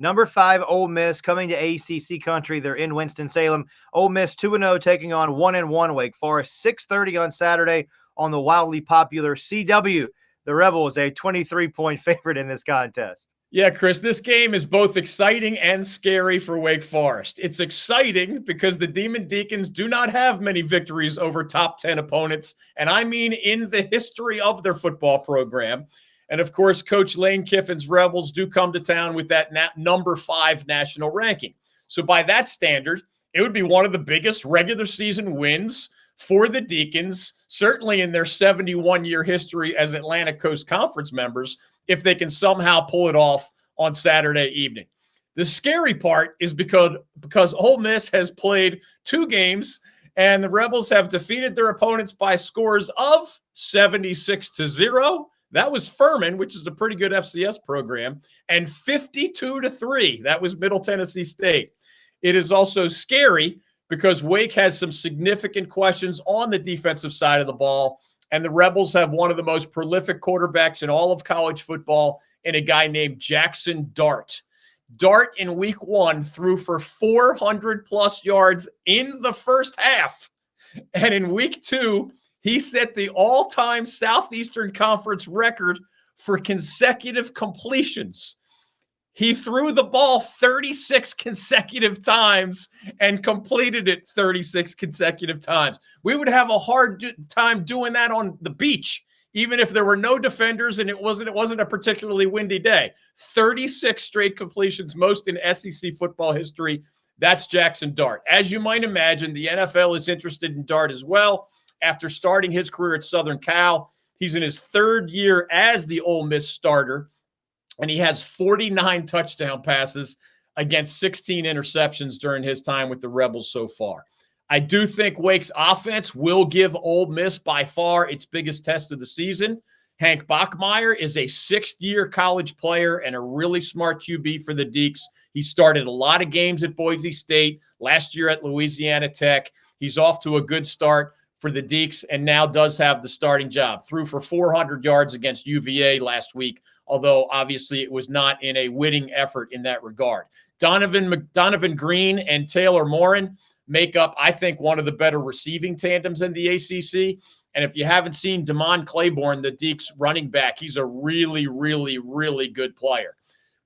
Number 5, Ole Miss, coming to ACC country. They're in Winston-Salem. Ole Miss 2-0, taking on 1-1 Wake Forest. 6:30 on Saturday on the wildly popular CW. The Rebels, a 23-point favorite in this contest. Yeah, Chris, this game is both exciting and scary for Wake Forest. It's exciting because the Demon Deacons do not have many victories over top 10 opponents, and I mean in the history of their football program. And, of course, Coach Lane Kiffin's Rebels do come to town with that number 5 national ranking. So by that standard, it would be one of the biggest regular season wins for the Deacons, certainly in their 71-year history as Atlantic Coast Conference members, if they can somehow pull it off on Saturday evening. The scary part is because Ole Miss has played 2 games, and the Rebels have defeated their opponents by scores of 76-0. That was Furman, which is a pretty good FCS program, and 52-3. That was Middle Tennessee State. It is also scary because Wake has some significant questions on the defensive side of the ball, and the Rebels have one of the most prolific quarterbacks in all of college football in a guy named Jackson Dart. Dart in week 1 threw for 400-plus yards in the first half. And in week 2, he set the all-time Southeastern Conference record for consecutive completions. He threw the ball 36 consecutive times and completed it 36 consecutive times. We would have a hard time doing that on the beach, even if there were no defenders and it wasn't a particularly windy day. 36 straight completions, most in SEC football history. That's Jackson Dart. As you might imagine, the NFL is interested in Dart as well. After starting his career at Southern Cal, he's in his 3rd year as the Ole Miss starter, and he has 49 touchdown passes against 16 interceptions during his time with the Rebels so far. I do think Wake's offense will give Ole Miss by far its biggest test of the season. Hank Bachmeier is a 6th-year college player and a really smart QB for the Deacs. He started a lot of games at Boise State, last year at Louisiana Tech. He's off to a good start for the Deacs and now does have the starting job. Threw for 400 yards against UVA last week, although obviously it was not in a winning effort in that regard. Donovan Green and Taylor Morin make up, I think, one of the better receiving tandems in the ACC. And if you haven't seen Damon Claiborne, the Deacs running back, he's a really, really, really good player.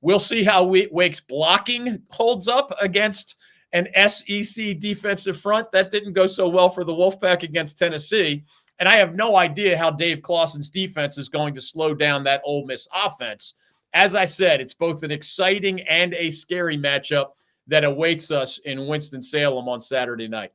We'll see how Wake's blocking holds up against an SEC defensive front. That didn't go so well for the Wolfpack against Tennessee. And I have no idea how Dave Clawson's defense is going to slow down that Ole Miss offense. As I said, it's both an exciting and a scary matchup that awaits us in Winston-Salem on Saturday night.